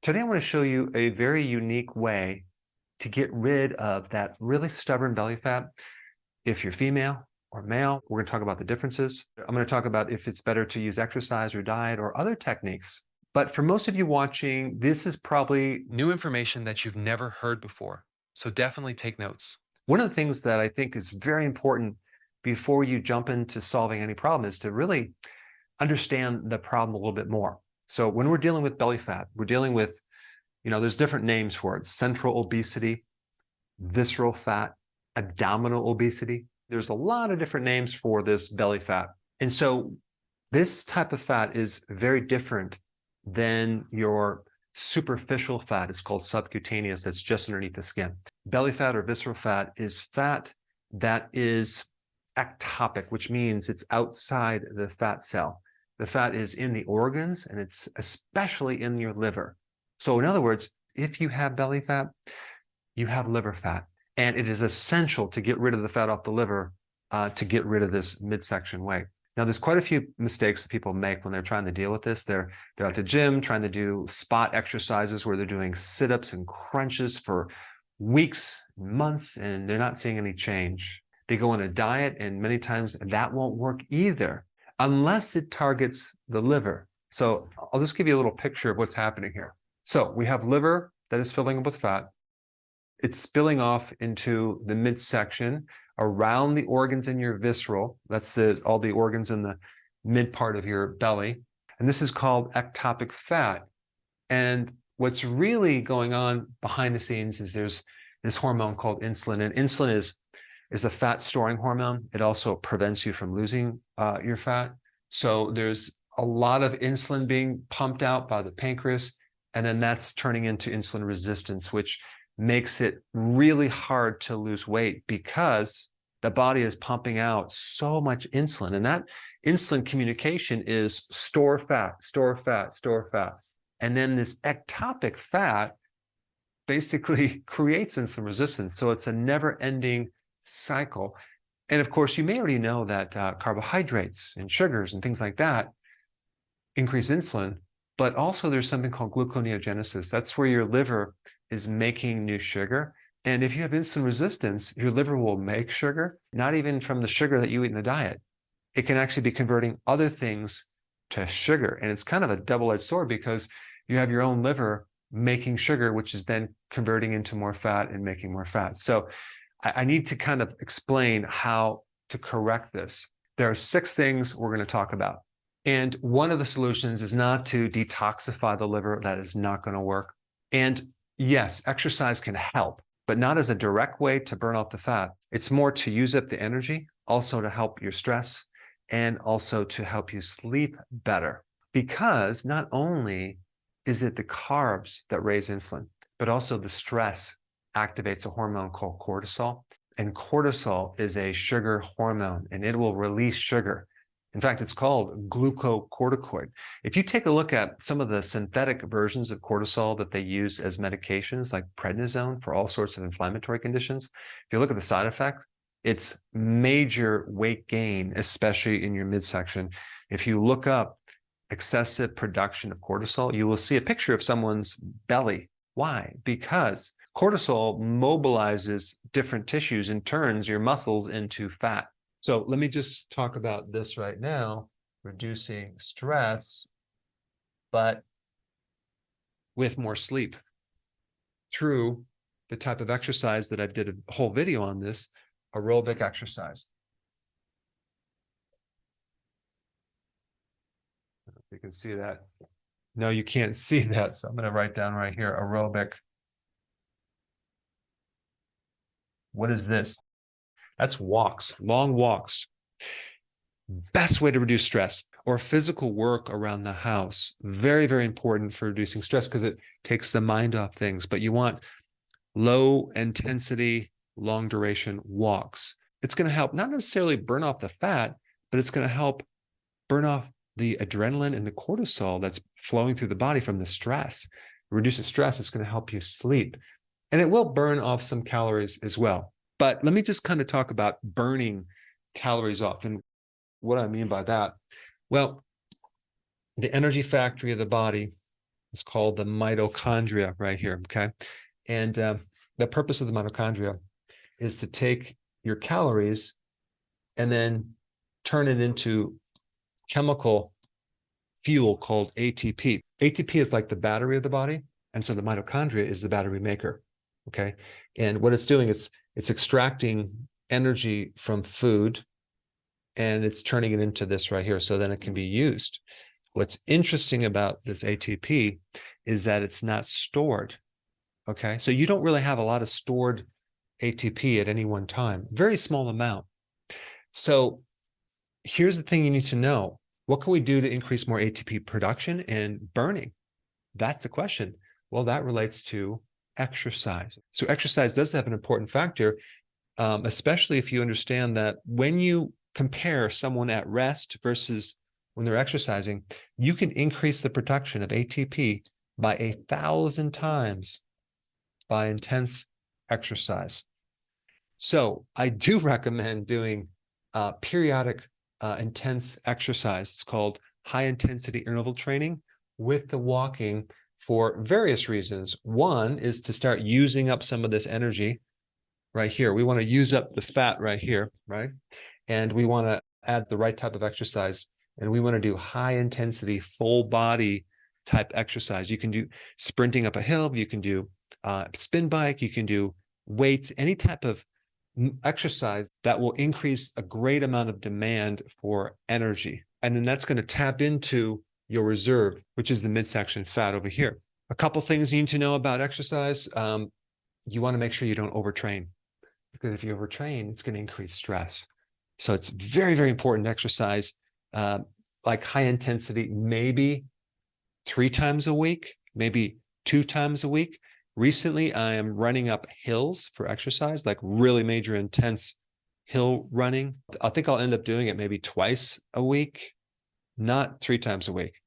Today, I want to show you a very unique way to get rid of that really stubborn belly fat. If you're female or male, we're going to talk about the differences. I'm going to talk about if it's better to use exercise or diet or other techniques. But for most of you watching, this is probably New information that you've never heard before. So definitely take notes. one of the things that I think is very important before you jump into solving any problem is to really understand the problem a little bit more. So when we're dealing with belly fat, we're dealing with, there's different names for it: central obesity, visceral fat, abdominal obesity. There's a lot of different names for this belly fat. And so this type of fat is very different than your superficial fat. It's called subcutaneous, that's just underneath the skin. Belly fat or visceral fat is fat that is ectopic, which means it's outside the fat cell. The fat is in the organs, and it's especially in your liver. So in other words, if you have belly fat, you have liver fat. And it is essential to get rid of the fat off the liver to get rid of this midsection weight. Now, there's quite a few mistakes that people make when they're trying to deal with this. They're at the gym trying to do spot exercises where they're doing sit-ups and crunches for weeks, months, and they're not seeing any change. They go on a diet, and many times that won't work either, unless it targets the liver. So I'll just give you a little picture of what's happening here. So we have liver that is filling up with fat. It's spilling off into the midsection around the organs in your visceral. That's all the organs in the mid part of your belly. And this is called ectopic fat. And what's really going on behind the scenes is there's this hormone called insulin. And insulin is a fat storing hormone. It also prevents you from losing your fat. So there's a lot of insulin being pumped out by the pancreas, and then that's turning into insulin resistance, which makes it really hard to lose weight because the body is pumping out so much insulin. And that insulin communication is store fat, store fat, store fat. And then this ectopic fat basically creates insulin resistance. So it's a never-ending cycle. And of course, you may already know that carbohydrates and sugars and things like that increase insulin, but also there's something called gluconeogenesis. That's where your liver is making new sugar. And if you have insulin resistance, your liver will make sugar, not even from the sugar that you eat in the diet. It can actually be converting other things to sugar. And it's kind of a double-edged sword because you have your own liver making sugar, which is then converting into more fat and making more fat. So I need to kind of explain how to correct this. There are 6 things we're going to talk about. And one of the solutions is not to detoxify the liver. That is not going to work. And yes, exercise can help, but not as a direct way to burn off the fat. It's more to use up the energy, also to help your stress, and also to help you sleep better. Because not only is it the carbs that raise insulin, but also the stress activates a hormone called cortisol. And cortisol is a sugar hormone, and it will release sugar. In fact, it's called glucocorticoid. If you take a look at some of the synthetic versions of cortisol that they use as medications, like prednisone for all sorts of inflammatory conditions, if you look at the side effect, it's major weight gain, especially in your midsection. If you look up excessive production of cortisol, you will see a picture of someone's belly. Why? Because cortisol mobilizes different tissues and turns your muscles into fat. So let me just talk about this right now, reducing stress, but with more sleep through the type of exercise that I did a whole video on this, aerobic exercise. I don't know if you can see that. No, you can't see that. So I'm going to write down right here, aerobic. What is this? That's walks, long walks. Best way to reduce stress. Or physical work around the house. Very, very important for reducing stress because it takes the mind off things. But you want low intensity, long duration walks. It's going to help not necessarily burn off the fat, but it's going to help burn off the adrenaline and the cortisol that's flowing through the body from the stress. Reduce the stress, it's going to help you sleep. And it will burn off some calories as well. But let me just kind of talk about burning calories off and what I mean by that. Well, the energy factory of the body, It's called the mitochondria right here, okay? And the purpose of the mitochondria is to take your calories and then turn it into chemical fuel called ATP. ATP is like the battery of the body, and so the mitochondria is the battery maker, okay? And what it's doing, it's extracting energy from food, and it's turning it into this right here, so then it can be used. What's interesting about this ATP is that it's not stored, okay? So you don't really have a lot of stored ATP at any one time, very small amount. So here's the thing you need to know. What can we do to increase more ATP production and burning? That's the question. Well, that relates to exercise. So exercise does have an important factor, especially if you understand that when you compare someone at rest versus when they're exercising, you can increase the production of ATP by 1,000 times by intense exercise. So I do recommend doing periodic intense exercise. It's called high intensity interval training with the walking for various reasons. One is to start using up some of this energy right here. We want to use up the fat right here, right? And we want to add the right type of exercise. And we want to do high intensity, full body type exercise. You can do sprinting up a hill. You can do spin bike. You can do weights, any type of exercise that will increase a great amount of demand for energy. And then that's going to tap into your reserve, which is the midsection fat over here. A couple things you need to know about exercise. You want to make sure you don't overtrain, because if you overtrain, it's going to increase stress. So it's very, very important to exercise like high intensity, maybe 3 times a week, maybe 2 times a week. Recently, I am running up hills for exercise, like really major intense hill running. I think I'll end up doing it maybe twice a week, not 3 times a week,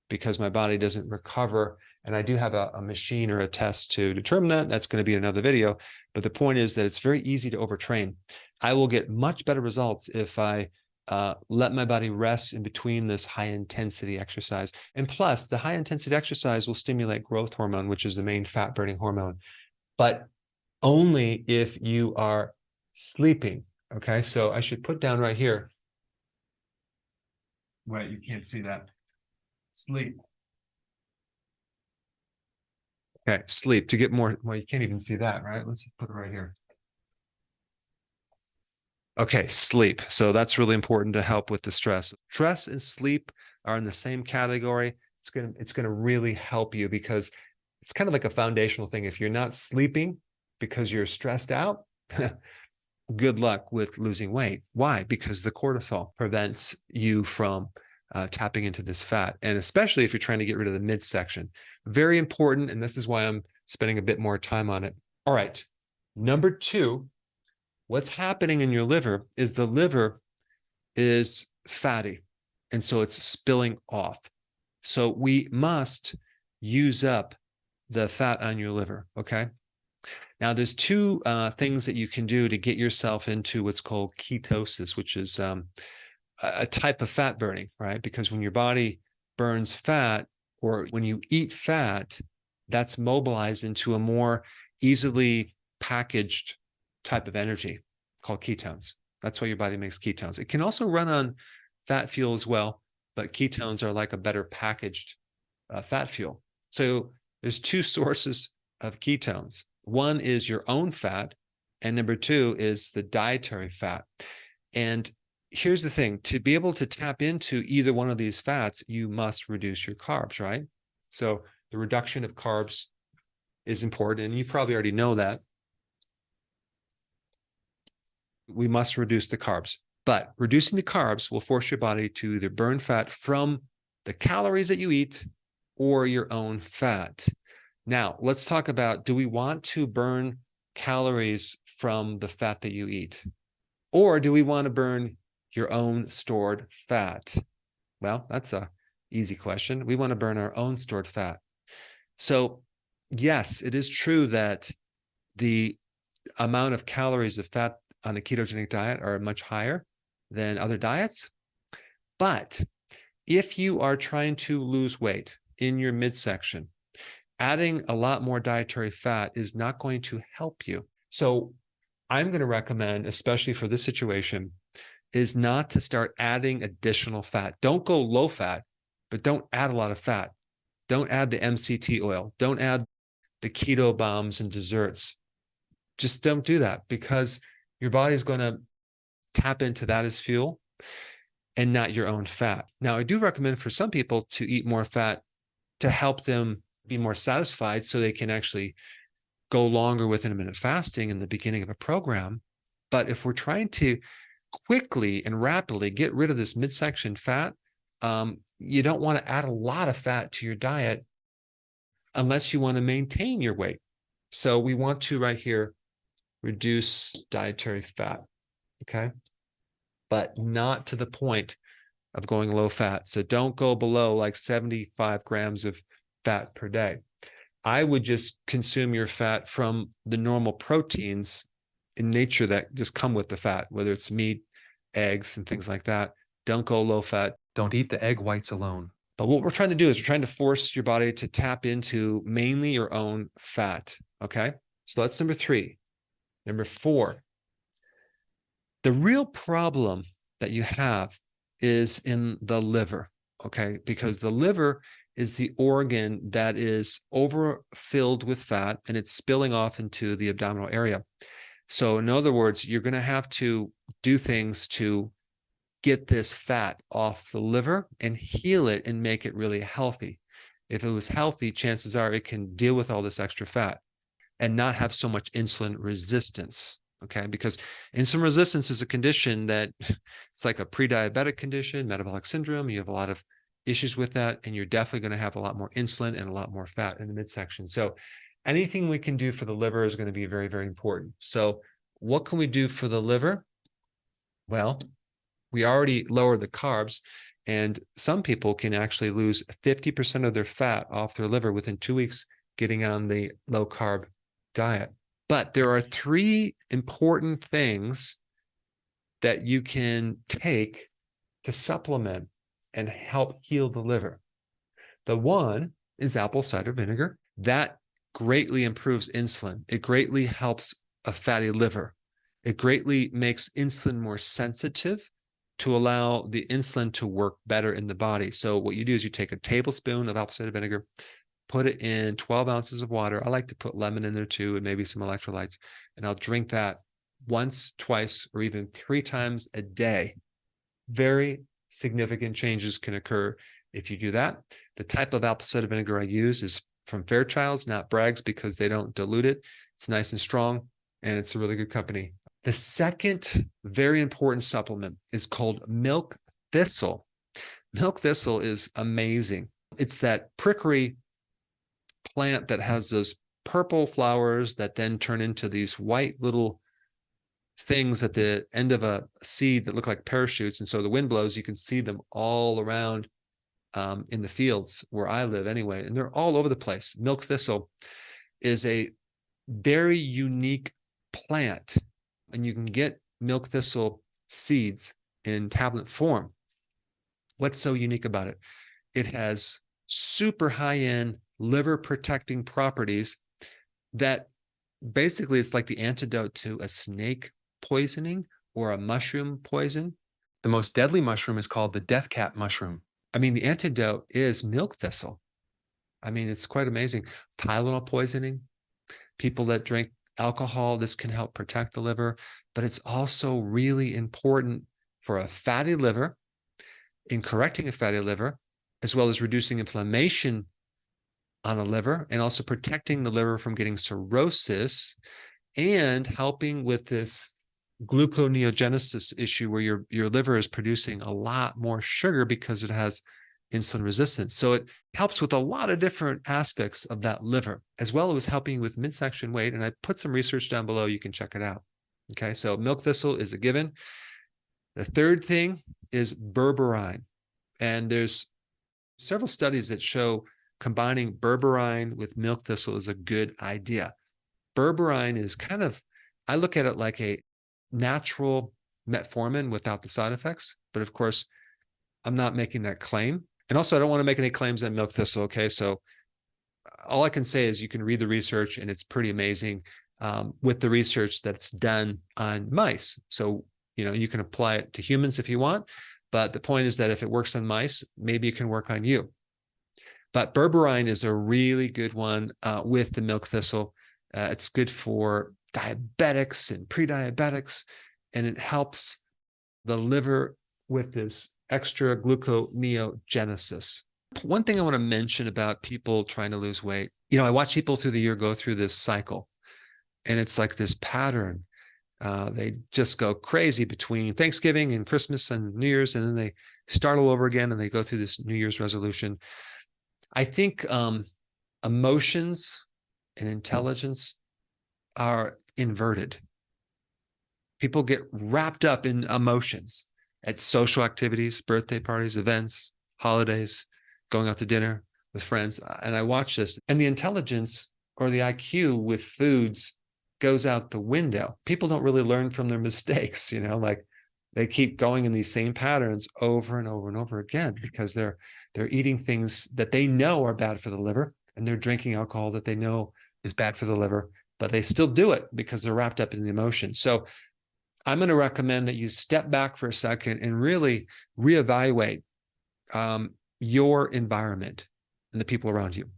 because my body doesn't recover. And I do have a machine or a test to determine that. That's going to be another video. But the point is that it's very easy to overtrain. I will get much better results if I let my body rest in between this high intensity exercise. And plus, the high intensity exercise will stimulate growth hormone, which is the main fat burning hormone, but only if you are sleeping. Okay, so I should put down right here. Wait, you can't see that. Sleep. Okay, sleep to get more. Well, you can't even see that, right? Let's put it right here. Okay, sleep. So that's really important to help with the stress. Stress and sleep are in the same category. It's gonna really help you, because it's kind of like a foundational thing. If you're not sleeping because you're stressed out, good luck with losing weight. Why? Because the cortisol prevents you from tapping into this fat, and especially if you're trying to get rid of the midsection. Very important, and this is why I'm spending a bit more time on it. All right, number 2. What's happening in your liver is the liver is fatty, and so it's spilling off. So we must use up the fat on your liver, okay? Now, there's 2 things that you can do to get yourself into what's called ketosis, which is a type of fat burning, right? Because when your body burns fat, or when you eat fat, that's mobilized into a more easily packaged type of energy called ketones. That's why your body makes ketones. It can also run on fat fuel as well, but ketones are like a better packaged fat fuel. So there's 2 sources of ketones. One is your own fat, and number 2 is the dietary fat. And here's the thing, to be able to tap into either one of these fats, you must reduce your carbs, right? So the reduction of carbs is important, and you probably already know that. We must reduce the carbs, but reducing the carbs will force your body to either burn fat from the calories that you eat or your own fat. Now, let's talk about, do we want to burn calories from the fat that you eat? Or do we want to burn your own stored fat? Well, that's an easy question. We want to burn our own stored fat. So yes, it is true that the amount of calories of fat on a ketogenic diet are much higher than other diets. But if you are trying to lose weight in your midsection, adding a lot more dietary fat is not going to help you. So I'm going to recommend, especially for this situation, is not to start adding additional fat. Don't go low fat, but don't add a lot of fat. Don't add the MCT oil. Don't add the keto bombs and desserts. Just don't do that, because your body's going to tap into that as fuel and not your own fat. Now, I do recommend for some people to eat more fat to help them be more satisfied so they can actually go longer with intermittent fasting in the beginning of a program. But if we're trying to quickly and rapidly get rid of this midsection fat, you don't want to add a lot of fat to your diet unless you want to maintain your weight. So we want to right here reduce dietary fat, okay? But not to the point of going low fat. So don't go below like 75 grams of fat per day. I would just consume your fat from the normal proteins in nature that just come with the fat, whether it's meat, eggs, and things like that. Don't go low fat. Don't eat the egg whites alone. But what we're trying to do is we're trying to force your body to tap into mainly your own fat, okay? So that's number 3. Number 4, the real problem that you have is in the liver, okay? Because the liver is the organ that is overfilled with fat and it's spilling off into the abdominal area. So in other words, you're going to have to do things to get this fat off the liver and heal it and make it really healthy. If it was healthy, chances are it can deal with all this extra fat and not have so much insulin resistance, okay? Because insulin resistance is a condition that it's like a pre-diabetic condition, metabolic syndrome. You have a lot of issues with that, and you're definitely going to have a lot more insulin and a lot more fat in the midsection. So anything we can do for the liver is going to be very, very important. So what can we do for the liver? Well, we already lowered the carbs, and some people can actually lose 50% of their fat off their liver within 2 weeks getting on the low carb diet. But there are 3 important things that you can take to supplement and help heal the liver. The one is apple cider vinegar. That greatly improves insulin. It greatly helps a fatty liver. It greatly makes insulin more sensitive to allow the insulin to work better in the body. So what you do is you take a tablespoon of apple cider vinegar, put it in 12 ounces of water. I like to put lemon in there too, and maybe some electrolytes, and I'll drink that once, twice, or even 3 times a day. Very significant changes can occur if you do that. The type of apple cider vinegar I use is from Fairchild's, not Bragg's, because they don't dilute it. It's nice and strong, and it's a really good company. The second very important supplement is called milk thistle. Milk thistle is amazing. It's that prickly plant that has those purple flowers that then turn into these white little things at the end of a seed that look like parachutes. And so the wind blows, you can see them all around in the fields where I live anyway. And they're all over the place. Milk thistle is a very unique plant, and you can get milk thistle seeds in tablet form. What's so unique about it? It has super high-end liver protecting properties that basically it's like the antidote to a snake poisoning or a mushroom poison. The most deadly mushroom is called the death cap mushroom. I mean, the antidote is milk thistle. I mean, it's quite amazing. Tylenol poisoning, people that drink alcohol, this can help protect the liver, but it's also really important for a fatty liver, in correcting a fatty liver, as well as reducing inflammation on the liver, and also protecting the liver from getting cirrhosis, and helping with this gluconeogenesis issue where your liver is producing a lot more sugar because it has insulin resistance. So it helps with a lot of different aspects of that liver, as well as helping with midsection weight. And I put some research down below. You can check it out. Okay, so milk thistle is a given. The third thing is berberine. And there's several studies that show combining berberine with milk thistle is a good idea. Berberine is kind of, I look at it like a natural metformin without the side effects. But of course, I'm not making that claim. And also, I don't want to make any claims on milk thistle, okay? So all I can say is you can read the research, and it's pretty amazing with the research that's done on mice. So, you can apply it to humans if you want, but the point is that if it works on mice, maybe it can work on you. But berberine is a really good one with the milk thistle. It's good for diabetics and pre-diabetics, and it helps the liver with this extra gluconeogenesis. One thing I want to mention about people trying to lose weight, I watch people through the year go through this cycle, and it's like this pattern. They just go crazy between Thanksgiving and Christmas and New Year's, and then they start all over again, and they go through this New Year's resolution. I think emotions and intelligence are inverted. People get wrapped up in emotions at social activities, birthday parties, events, holidays, going out to dinner with friends. And I watch this, and the intelligence or the IQ with foods goes out the window. People don't really learn from their mistakes, like they keep going in these same patterns over and over and over again because they're eating things that they know are bad for the liver, and they're drinking alcohol that they know is bad for the liver, but they still do it because they're wrapped up in the emotion. So I'm going to recommend that you step back for a second and really reevaluate your environment and the people around you,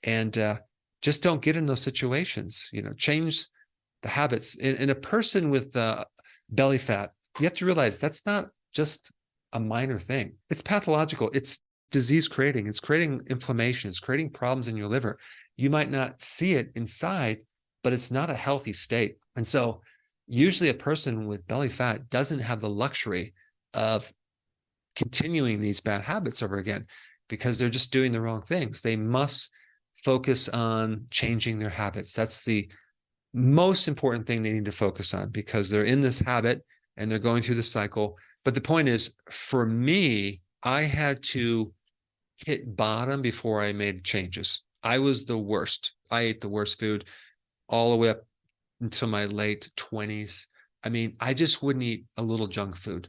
and just don't get in those situations. Change the habits. In a person with belly fat, you have to realize that's not just a minor thing. It's pathological. It's disease creating. It's creating inflammation. It's creating problems in your liver. You might not see it inside, but it's not a healthy state. And so usually a person with belly fat doesn't have the luxury of continuing these bad habits over again because they're just doing the wrong things. They must focus on changing their habits. That's the most important thing they need to focus on because they're in this habit and they're going through the cycle. But the point is, for me, I had to hit bottom before I made changes. I was the worst. I ate the worst food all the way up until my late 20s. I mean, I just wouldn't eat a little junk food.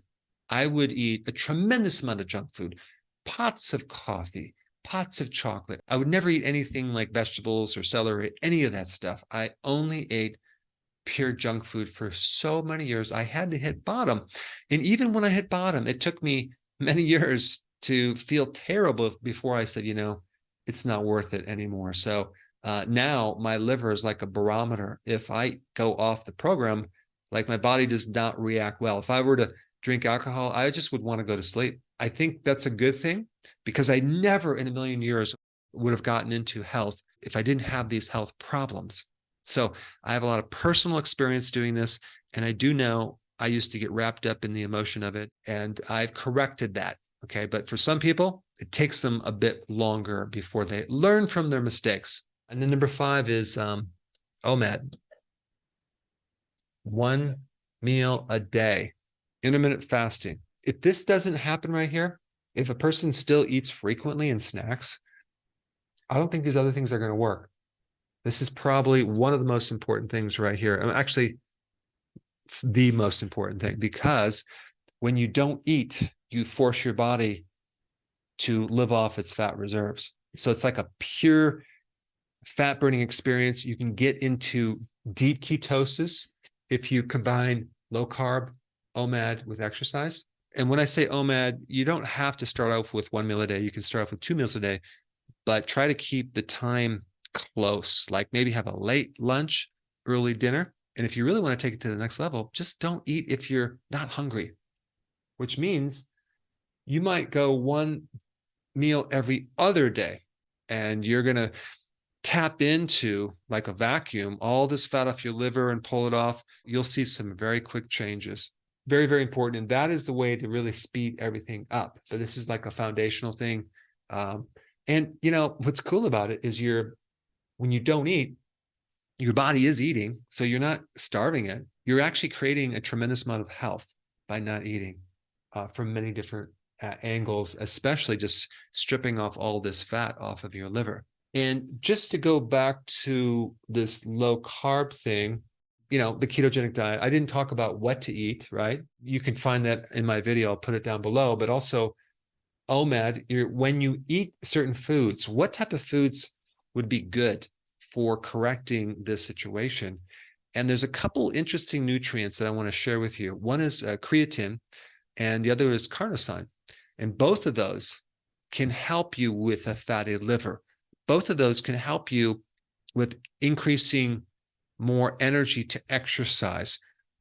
I would eat a tremendous amount of junk food, pots of coffee, pots of chocolate. I would never eat anything like vegetables or celery, any of that stuff. I only ate pure junk food for so many years. I had to hit bottom. And even when I hit bottom, it took me many years to feel terrible before I said, it's not worth it anymore. So now my liver is like a barometer. If I go off the program, like my body does not react well. If I were to drink alcohol, I just would want to go to sleep. I think that's a good thing because I never in a million years would have gotten into health if I didn't have these health problems. So I have a lot of personal experience doing this, and I do know I used to get wrapped up in the emotion of it, and I've corrected that. Okay. But for some people, it takes them a bit longer before they learn from their mistakes. And then number 5 is OMAD. 1 meal a day, intermittent fasting. If this doesn't happen right here, if a person still eats frequently and snacks, I don't think these other things are going to work. This is probably one of the most important things right here. And actually, it's the most important thing because when you don't eat, you force your body to live off its fat reserves. So it's like a pure fat burning experience. You can get into deep ketosis if you combine low carb OMAD with exercise. And when I say OMAD, you don't have to start off with 1 meal a day. You can start off with 2 meals a day, but try to keep the time close, like maybe have a late lunch, early dinner. And if you really want to take it to the next level, just don't eat if you're not hungry, which means you might go 1 meal every other day, and you're going to tap into, like a vacuum, all this fat off your liver and pull it off. You'll see some very quick changes. Very, very important. And that is the way to really speed everything up. But this is like a foundational thing. And what's cool about it is when you don't eat, your body is eating. So you're not starving it. You're actually creating a tremendous amount of health by not eating from many different angles, especially just stripping off all this fat off of your liver. And just to go back to this low carb thing, the ketogenic diet, I didn't talk about what to eat, right? You can find that in my video. I'll put it down below. But also OMAD, when you eat certain foods, what type of foods would be good for correcting this situation. And there's a couple interesting nutrients that I want to share with you. One is creatine, and the other is carnosine. And both of those can help you with a fatty liver. Both of those can help you with increasing more energy to exercise.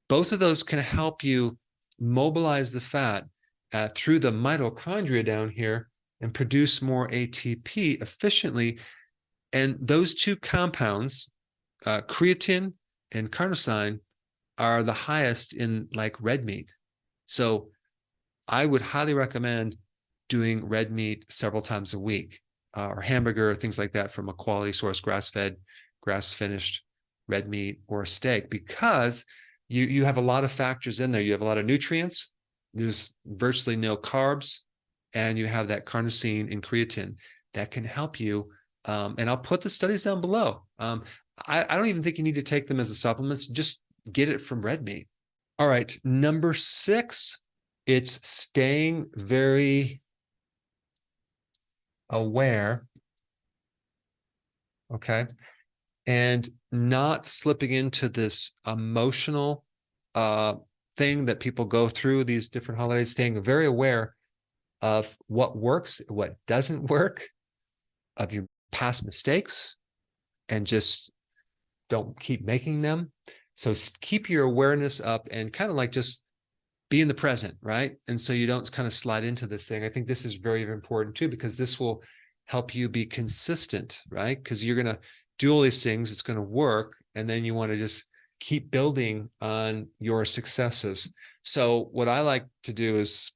Both of those can help you mobilize the fat through the mitochondria down here and produce more ATP efficiently. And those two compounds, creatine and carnosine, are the highest in like red meat. So I would highly recommend doing red meat several times a week, or hamburger, things like that from a quality source, grass-fed, grass-finished red meat or steak, because you have a lot of factors in there. You have a lot of nutrients. There's virtually no carbs, and you have that carnosine and creatine that can help you. And I'll put the studies down below. I don't even think you need to take them as a supplement. Just get it from red meat. All right, number 6, it's staying very aware, okay, and not slipping into this emotional thing that people go through these different holidays, staying very aware of what works, what doesn't work, of your past mistakes, and just don't keep making them. So keep your awareness up and kind of like just be in the present, right? And so you don't kind of slide into this thing. I think this is very, very important too, because this will help you be consistent, right? Because you're going to do all these things, it's going to work, and then you want to just keep building on your successes. So what I like to do is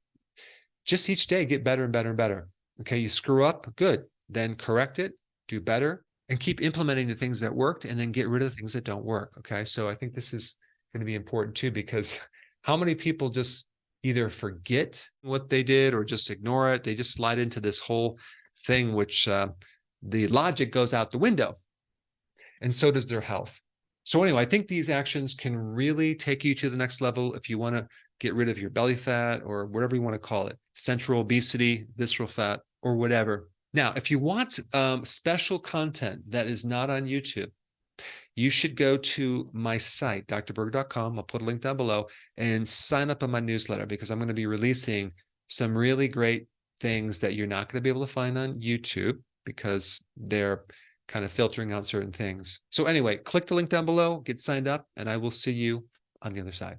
just each day get better and better and better. Okay, you screw up, good. Then correct it, do better, and keep implementing the things that worked, and then get rid of the things that don't work. Okay, so I think this is going to be important too, because how many people just either forget what they did or just ignore it? They just slide into this whole thing, which the logic goes out the window, and so does their health. So anyway, I think these actions can really take you to the next level if you want to get rid of your belly fat, or whatever you want to call it, central obesity, visceral fat, or whatever. Now, if you want special content that is not on YouTube, you should go to my site, drberg.com. I'll put a link down below, and sign up on my newsletter, because I'm going to be releasing some really great things that you're not going to be able to find on YouTube, because they're kind of filtering out certain things. So anyway, click the link down below, get signed up, and I will see you on the other side.